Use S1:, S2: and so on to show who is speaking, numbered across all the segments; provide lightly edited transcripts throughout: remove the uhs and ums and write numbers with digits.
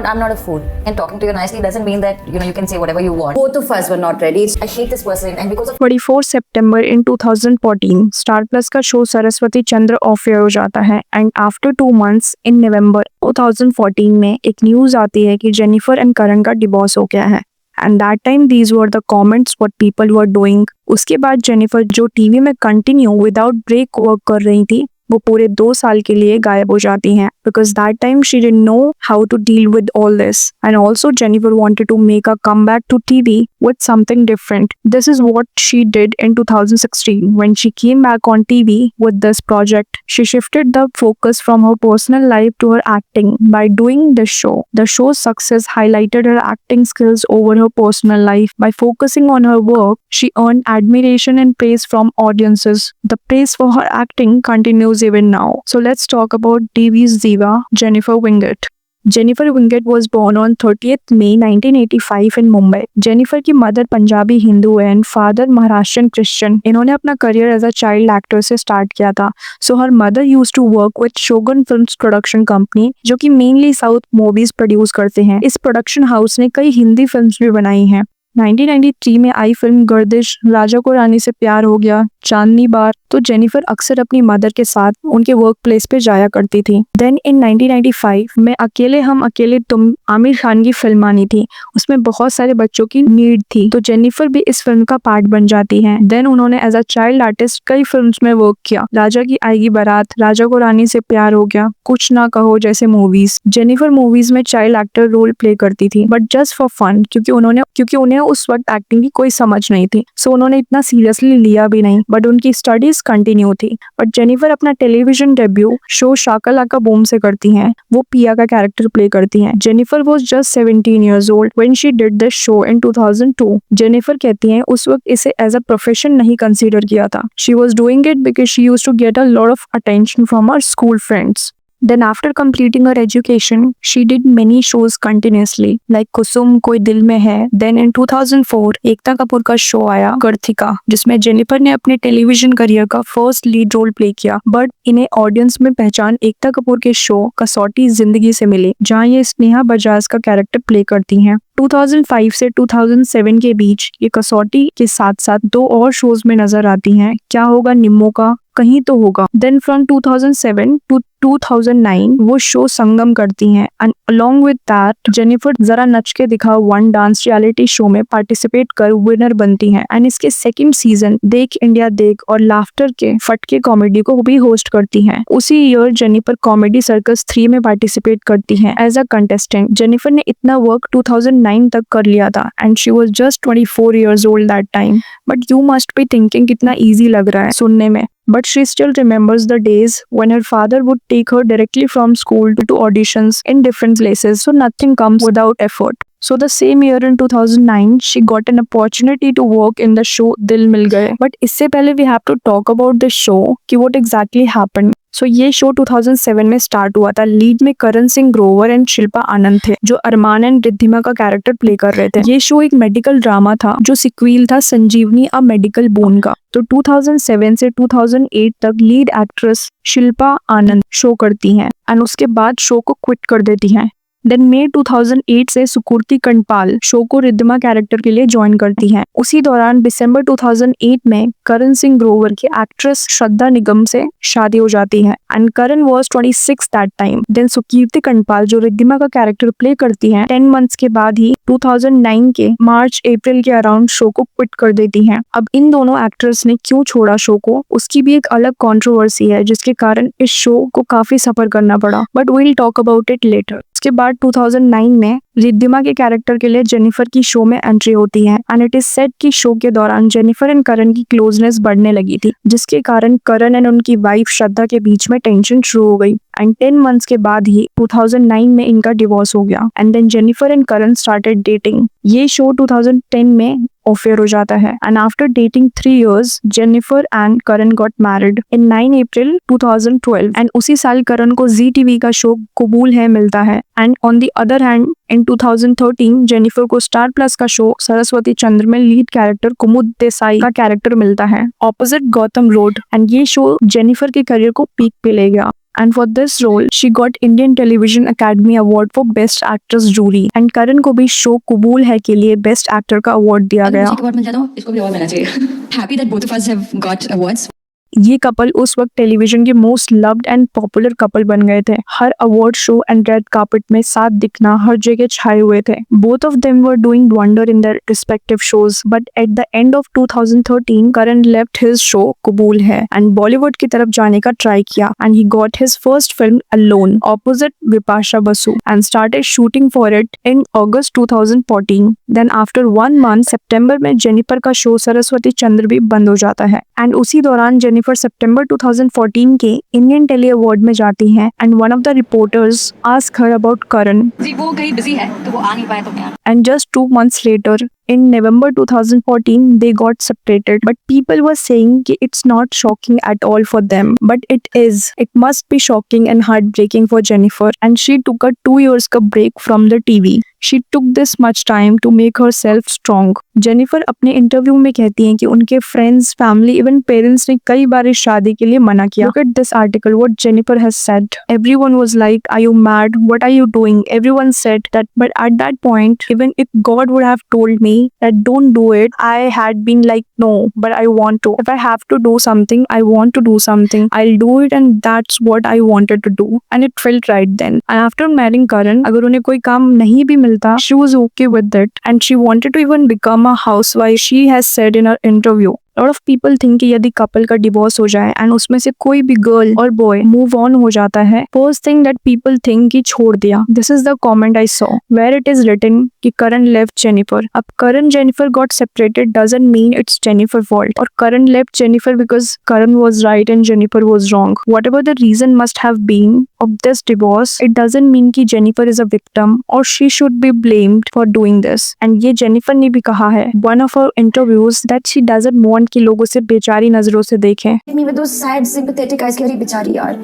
S1: I'm not a fool. And talking to you nicely doesn't mean that you can say whatever you want.
S2: Both of us were not ready.
S1: I hate this person, and because of
S3: 24 सितंबर in 2014 Star Plus का show Saraswati Chandra off air हो जाता है and after 2 months in नवंबर 2014 में एक news आती है कि जेनिफर एंड करण का डिवोर्स हो गया है and that time these were the comments what people were doing. उसके बाद जेनिफर जो टीवी में कंटिन्यू विदाउट ब्रेक वर्क कर रही थी वो पूरे 2 साल के लिए गायब हो जाती हैं because that time she didn't know how to deal with all this and also Jennifer wanted to make a comeback to TV with something different. This is what she did in 2016 when she came back on TV with this project. She shifted the focus from her personal life to her acting by doing this show. The show's success highlighted her acting skills over her personal life. By focusing on her work, she earned admiration and praise from audiences. The praise for her acting continues even now. So let's talk about TV's diva, Jennifer Winget. Jennifer Winget was born on 30th May 1985 in Mumbai. Jennifer की mother Punjabi Hindu है and father Maharashtrian Christian. इन्होंने अपना career as a child actor से start किया था। So her mother used to work with Shogun films production company जो कि mainly south movies produce करते हैं। इस प्रोडक्शन हाउस ने कई हिंदी फिल्म्स भी बनाई हैं। 1993 में आई फिल्म गर्दिश, राजा को रानी से प्यार हो गया, चांदनी बार, तो जेनिफर अक्सर अपनी मदर के साथ उनके वर्क प्लेस पे जाया करती थी। देन इन 1995 में अकेले हम अकेले तुम आमिर खान की फिल्म आनी थी, उसमें बहुत सारे बच्चों की नीड थी तो जेनिफर भी इस फिल्म का पार्ट बन जाती हैं। देन उन्होंने एज अ चाइल्ड आर्टिस्ट कई फिल्म्स में वर्क किया, राजा की आएगी बारात, राजा को रानी से प्यार हो गया, कुछ ना कहो जैसे मूवीज। जेनिफर मूवीज में चाइल्ड एक्टर रोल प्ले करती थी बट जस्ट फॉर फन, क्योंकि उन्हें उस वक्त एक्टिंग की कोई समझ नहीं थी सो उन्होंने इतना सीरियसली लिया भी नहीं बट उनकी स्टडीज कंटिन्यू थी। बट जेनिफर अपना टेलीविजन डेब्यू शो शाका लाका बूम से करती हैं। वो पिया का कैरेक्टर प्ले करती हैं। Jennifer was just 17 years old when she did this show in 2002। Jennifer कहती हैं उस वक्त इसे एज अ प्रोफेशन नहीं कंसीडर किया था। She was doing it because she used to get a lot of attention from her school friends। Then after completing her education, she did many shows continuously, like कुसुम, कोई दिल में है। Then in 2004, Ekta Kapoor का show आया कर्थिका, जिसमें Jennifer ने अपने television career का फर्स्ट लीड रोल प्ले किया। बट इन्हें ऑडियंस में पहचान एकता कपूर के शो कसौटी जिंदगी से मिली, जहाँ ये स्नेहा बजाज का कैरेक्टर प्ले करती हैं। 2005 से 2007 के बीच ये कसौटी के साथ साथ 2 और शोज में नजर आती हैं, क्या होगा निम्मो का, कहीं तो होगा। देन फ्रॉम 2007 टू 2009 वो शो संगम करती हैं and along with that Jennifer जरा नच के दिखाओ वन डांस रियलिटी शो में पार्टिसिपेट कर विनर बनती हैं एंड इसके सेकंड सीजन देख इंडिया देख और लाफ्टर के फटके कॉमेडी को भी होस्ट करती हैं। उसी ईयर जेनिफर कॉमेडी सर्कस 3 में पार्टिसिपेट करती हैं एज अ कंटेस्टेंट। जेनिफर ने इतना वर्क 2009 तक कर लिया था and she was just 24 years old that time. But you must be thinking कितना ईजी लग रहा है सुनने में, but she still remembers the days when her father would take her directly from school to auditions in different places, so nothing comes without effort. So the same year in 2009, she got an opportunity to work in the show Dil Mil Gaye. But इससे पहले we have to talk about the show कि what exactly happened. So ये show 2007 में start हुआ था। Lead में Karan Singh Grover and Shilpa आनंद थे जो अरमान एंड रिद्धिमा का कैरेक्टर प्ले कर रहे थे। ये शो एक मेडिकल ड्रामा था जो सिक्वील था संजीवनी अ मेडिकल बोन का। तो 2007 से 2008 तक लीड एक्ट्रेस शिल्पा आनंद शो करती हैं एंड उसके बाद शो को क्विट कर देती हैं। देन मई 2008 से सुकुर्ति कंडपाल शो को रिद्धिमा कैरेक्टर के लिए ज्वाइन करती हैं। उसी दौरान दिसंबर 2008 में करण सिंह ग्रोवर की एक्ट्रेस श्रद्धा निगम से शादी हो जाती है and Karan was 26 that time. Then Sukirti Kandpal जो रिद्धिमा का कैरेक्टर प्ले करती हैं 10 मंथ्स के बाद ही 2009 के मार्च अप्रैल के अराउंड शो को क्विट कर देती हैं। अब इन दोनों एक्ट्रेस ने क्यों छोड़ा शो को, उसकी भी एक अलग कंट्रोवर्सी है जिसके कारण इस शो को काफी सफर करना पड़ा, but we will talk about it later. उसके बाद 2009 में रिद्धिमा के कैरेक्टर के लिए जेनिफर की शो में एंट्री होती है एंड इट इज सेड कि शो के दौरान जेनिफर एंड करण की क्लोजनेस बढ़ने लगी थी जिसके कारण करण एंड उनकी वाइफ श्रद्धा के बीच में टेंशन शुरू हो गई एंड 10 मंथ्स के बाद ही 2009 में इनका डिवोर्स हो गया and then Jennifer and Karan started dating. ये शो 2010 में ऑफर हो जाता है and after dating 3 years Jennifer and Karan got married in 9 April 2012 and उसी साल करण को जी टीवी का शो कबूल है मिलता है and on the other hand in 2013 Jennifer को स्टार प्लस का शो सरस्वती चंद्र में लीड कैरेक्टर कुमुद देसाई का कैरेक्टर मिलता है ऑपोजिट गौतम रोड एंड ये शो जेनिफर के करियर को पीक पे ले गया। And for this role, she got Indian Television Academy Award for Best Actress Jury. And करण को भी शो कबूल है के लिए बेस्ट एक्टर का अवार्ड दिया
S2: अगर
S3: गया.
S2: मुझे एक अवार्ड मिल जाता हो इसको भी अवार्ड मिलना चाहिए. Happy that both of us have got awards.
S3: ये कपल उस वक्त टेलीविजन के most loved and popular couple बन गए थे. हर award show and red carpet में साथ दिखना हर जगह छाए हुए थे. Both of them were doing wonder in their respective shows. But at the end of 2013 Karan left his show Qubool Hai and Bollywood की तरफ जाने का ट्राई किया and he got his first film alone opposite Bipasha Basu and started shooting for it in August 2014. Then after 1 month सितंबर में Jennifer का show Saraswati चंद्र भी बंद हो जाता है एंड उसी दौरान जेनिफर सितंबर 2014 के इंडियन टेली अवार्ड में जाती हैं and one of the reporters ask her about Karan
S2: ji वो कहीं बिजी है तो वो आ नहीं पाए तो क्या.
S3: and just 2 months later in November 2014 they got separated. But people were saying कि it's not shocking at all for them, but it is. It must be shocking and heartbreaking for Jennifer and she took a 2 years का break from the TV. She took this much time to make herself strong. Jennifer अपने interview में कहती हैं कि उनके friends, family, even parents ने कई बार इस शादी के लिए मना किया. Look at this article, what Jennifer has said. Everyone was like, "Are you mad? What are you doing?" Everyone said that, but at that point, even if God would have told me that don't do it, I had been like, no, but I want to. If I have to do something, I want to do something. I'll do it, and that's what I wanted to do, and it felt right then. And after marrying Karan, अगर उन्हें कोई काम नहीं भी मिलता, she was okay with it, and she wanted to even become a housewife. She has said in her interview. A lot of people think कि यदि couple का डिवोर्स हो जाए एंड उसमें से कोई भी गर्ल और बॉय मूव ऑन हो जाता है, first thing that people think कि छोड़ दिया. This is the comment I saw where it is written कि करण लेफ्ट जेनिफर. अब Karan Jennifer got separated doesn't mean it's Jennifer fault और Karan left Jennifer because Karan was right and Jennifer was wrong. Whatever the reason must have been of this divorce, it doesn't mean कि Jennifer is a victim or she should be blamed for doing this. And ये Jennifer ने भी कहा है one of her interviews that she doesn't want कि लोग उसे बेचारी नजरों से देखें.
S1: Me with those sad, sympathetic eyes, कि बेचारी यार.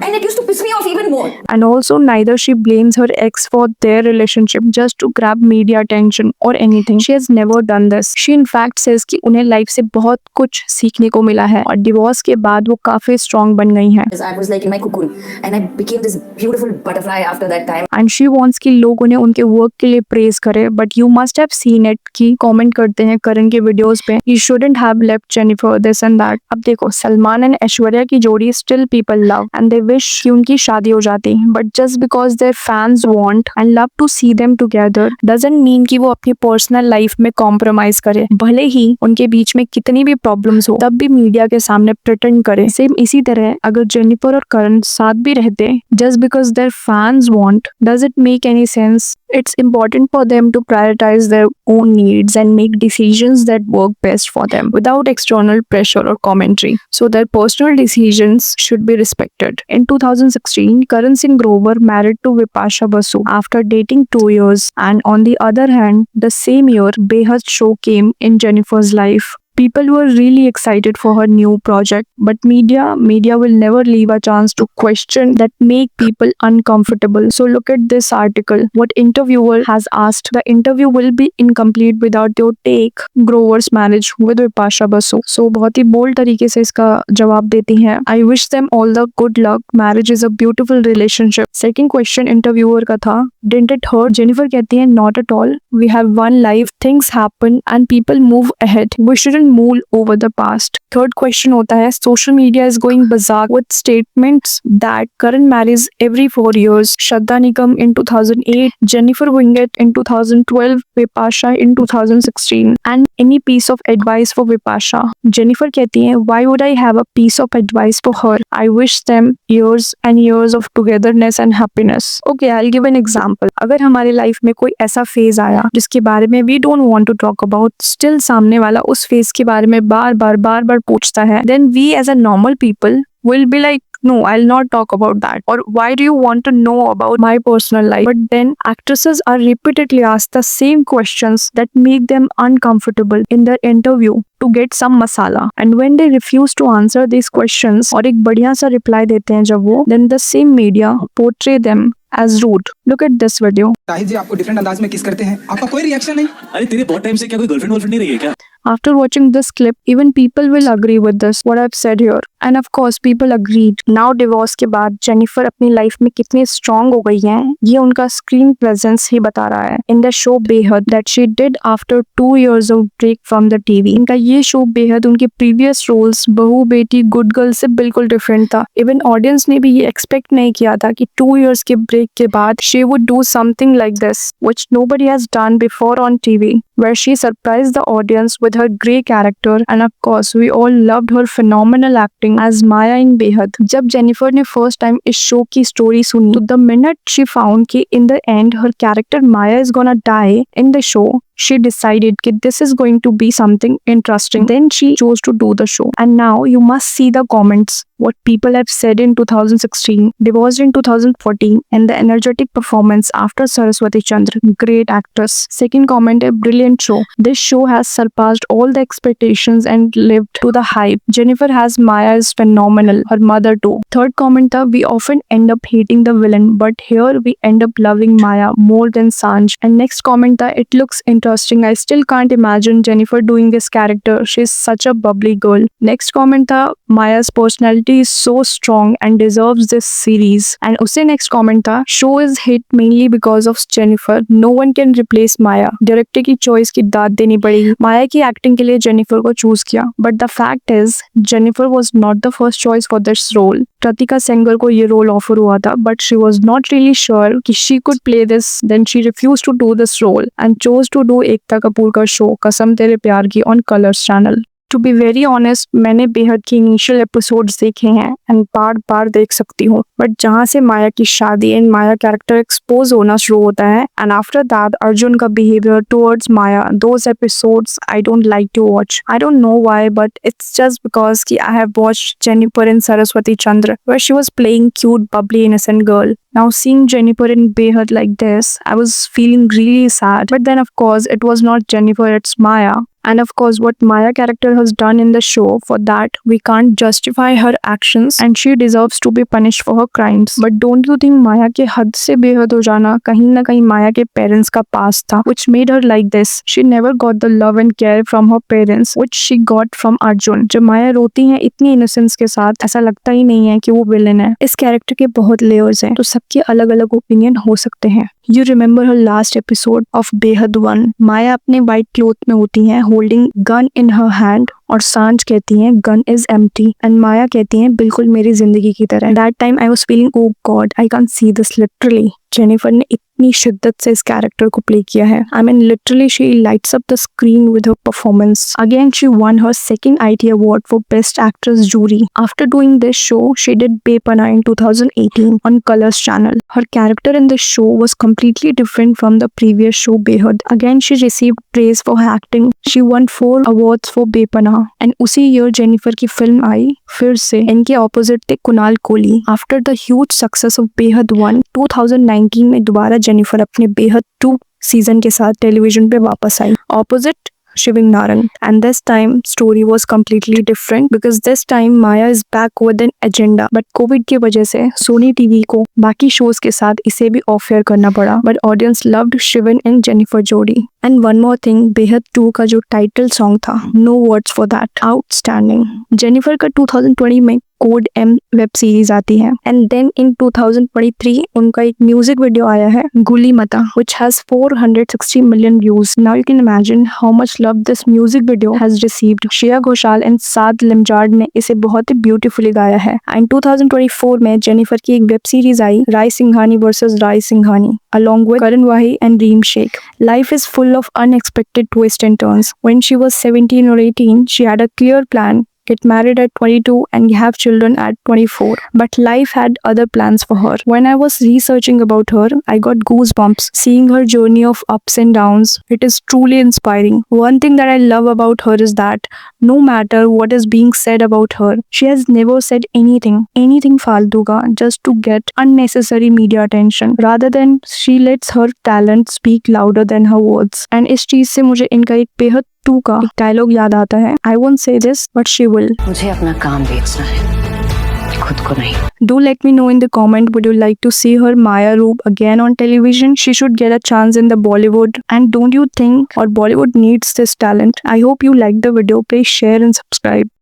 S1: And it used to piss me off even more.
S3: And also neither she blames her ex for their relationship just to grab media attention or anything. She has never done this. She in fact says कि उन्हें life से बहुत कुछ सीखने को मिला है और डिवोर्स के बाद वो काफी स्ट्रॉन्ग बन गई हैं.
S1: I was like in my cocoon and I became this beautiful butterfly after that time.
S3: And she wants कि लोग उन्हें उनके वर्क के लिए प्रेज करे. But you must have seen it कि कमेंट करते हैं करण के वीडियोस पे you shouldn't have left Jennifer this and that. अब देखो सलमान एंड ऐश्वर्या की जोड़ी still people love and they wish कि उनकी शादी हो जाती. But just because their fans want and love to see them together doesn't mean कि वो अपनी पर्सनल लाइफ में कॉम्प्रोमाइज करे. भले ही उनके बीच में कितनी भी प्रॉब्लम्स हो तब भी मीडिया के सामने प्रिटेंड करे. सेम इसी तरह अगर जेनिफर और करण साथ भी रहते just because their fans want, does it make any sense? It's important for them to prioritize their own needs and make decisions that work best for them without external pressure or commentary. So their personal decisions should be respected. In 2016, Karan Singh Grover married to Vipasha Basu after dating 2 years. And on the other hand, the same year, Behad show came in Jennifer's life. People were really excited for her new project, but media will never leave a chance to question that make people uncomfortable. So look at this article. What interviewer has asked, the interview will be incomplete without your take Grover's marriage with Vipasha Basu. So बहुत ही bold तरीके से इसका जवाब देती हैं. I wish them all the good luck. Marriage is a beautiful relationship. Second question interviewer का था, didn't it hurt? Jennifer कहती है not at all. We have one life, things happen and people move ahead. We shouldn't mull over the past. Third question होता है, social media is going berserk with statements that Karan marries every 4 years, Shraddha Nikam in 2008, Jennifer Winget in 2012, Vipasha in 2016. And any piece of advice for Vipasha? Jennifer कहती है, why would I have a piece of advice for her? I wish them years and years of togetherness and happiness. Okay, I'll give an example. अगर हमारे life में कोई ऐसा phase आया जिसके बारे में we don't want to talk about, still सामने वाला उस फेज के बारे में बार बार पूछता है, then we as a normal people will be like, no, I'll not talk about that. Or why do you want to know about my personal life? But then actresses are repeatedly asked the same questions that make them uncomfortable in their interview to get some masala. And when they refuse to answer these questions और एक बढ़िया सा reply देते हैं जब वो, then the same media portray them as rude. Look at this video.
S4: Tahir जी आपको different अंदाज में किस करते हैं, आपका कोई रिएक्शन नहीं?
S5: अरे तेरे बहुत टाइम से क्या कोई गर्लफ्रेंड वर्लफ्रेंड नहीं रही है क्या?
S3: After watching this clip, even people will agree with this, what I've said here. And of course, people agreed. Now divorce के बाद जेनिफर अपनी लाइफ में कितनी स्ट्रांग हो गई हैं, ये उनका स्क्रीन प्रेजेंस ही बता रहा है. In the show बेहद that she did after 2 years of break from the TV. इनका ये शो बेहद उनके previous roles बहू बेटी गुड गर्ल से बिल्कुल डिफरेंट था. Even ऑडियंस ने भी ये एक्सपेक्ट नहीं किया था कि 2 years के ब्रेक के बाद she would do something like this, which nobody has done before on TV, where she surprised the audience with her great character, and of course we all loved her phenomenal acting as Maya in बेहद. जब Jennifer ने first time इस show की story सुनी, तो the minute she found कि in the end her character Maya is gonna die in the show, she decided that this is going to be something interesting. Then she chose to do the show. And now you must see the comments, what people have said in 2016, divorced in 2014, and the energetic performance after Saraswati Chandra. Great actress. Second comment, a brilliant show. This show has surpassed all the expectations and lived to the hype. Jennifer has Maya is phenomenal. Her mother too. Third comment, we often end up hating the villain, but here we end up loving Maya more than Sanj. And next comment, it looks interesting. I still can't imagine Jennifer doing this character. She's such a bubbly girl. Next comment था, Maya's personality is so strong and deserves this series. And उसे next comment था, show is hit mainly because of Jennifer. No one can replace Maya. Director की choice की दाद देनी पड़ेगी. माया की acting के लिए जेनिफर को चूज किया. But the fact is, Jennifer was not the first choice for this role. Pratika Sengar को ये रोल ऑफर हुआ था, but she was not really sure कि she could play this. Then she refused to do this role and chose to do Ekta Kapoor का show कसम तेरे प्यार की on Colors चैनल. टू बी वेरी ऑनेस्ट, मैंने बेहद की इनिशियल एपिसोड्स देखे हैं एंड बार बार देख सकती हूँ, बट जहाँ से माया की शादी एंड माया कैरेक्टर एक्सपोज होना शुरू होता है एंड आफ्टर दैट अर्जुन का behaviour towards Maya, those episodes I don't like to watch. I don't know why, but it's just because कि I have watched Jennifer in Saraswati Chandra where she was playing cute, bubbly, innocent girl. Now seeing Jennifer in Behad like this, I was feeling really sad. But then of course it was not Jennifer, it's Maya. And of course what Maya character has done in the show, for that we can't justify her actions and she deserves to be punished for her crimes. But don't you think Maya के हद से बेहद हो जाना कहीं ना कहीं Maya के parents का past था, which made her like this. She never got the love and care from her parents which she got from Arjun. जब Maya रोती है इतनी innocence के साथ, ऐसा लगता ही नहीं है कि वो villain है. इस character के बहुत layers हैं, तो सबके अलग अलग ओपिनियन हो सकते हैं. You remember her last episode of Behad 1. माया अपने white cloth में होती हैं holding gun in her hand और सांझ कहती हैं gun is empty and माया कहती हैं बिल्कुल मेरी जिंदगी की तरह. That time I was feeling oh God, I can't see this literally. Jennifer ने इतनी शिद्दत से इस कैरेक्टर को प्ले किया है. I mean literally she lights up the screen with her performance. Again she won her second IT award for Best Actress jury. After doing this show, she did Bepana in 2018 on Colors channel. Her character in this show was completely different from the previous show Behad. Again she received praise for her acting. She won 4 awards for Bepana. And उसी year Jennifer की film आई फिर से. इनके opposite थे Kunal Kohli. After the huge success of Behad 1, 2019 में दोबारा Jennifer अपने बेहद 2 सीजन के साथ टेलीविजन पे वापस आई opposite Shiving Narang, and this time story was completely different because this time Maya is back with an agenda. But COVID की वजह से Sony TV को बाकी shows के साथ इसे भी ऑफ एयर करना पड़ा. But audience loved Shivin and Jennifer जोड़ी. And one more thing, बेहद 2 का जो टाइटल सॉन्ग था, no words for that, outstanding. Jennifer का 2020 में कोड M वेब सीरीज आती है एंड देन इन 2023 उनका एक म्यूजिक वीडियो आया है गुली मता which has 460 million views. Now you can imagine how much love this music video has received. Shreya Ghoshal and Saad Lamjarred ने इसे बहुत ही ब्यूटीफुली गाया है. एंड 2024 में जेनिफर की एक वेब सीरीज आई Raisinghani versus Raisinghani along with Karan Wahi and Reem Sheikh. Life is full of unexpected twists and turns. When she was 17 or 18, she had a clear plan. Get married at 22 and have children at 24. But life had other plans for her. When I was researching about her, I got goosebumps seeing her journey of ups and downs. It is truly inspiring. One thing that I love about her is that no matter what is being said about her, she has never said anything फालतू का just to get unnecessary media attention. Rather than she lets her talent speak louder than her words. And इस चीज से मुझे इनका एक बेहद 2 का एक डायलॉग याद आता है, I won't say this but she will.
S6: मुझे अपना काम बेचना है, खुद को नहीं।
S3: Do let me know in the comment, would you like to see her Maya Roop again on television? She should get a chance in the Bollywood. And don't you think or Bollywood needs this talent? I hope you liked the video. Please share and subscribe.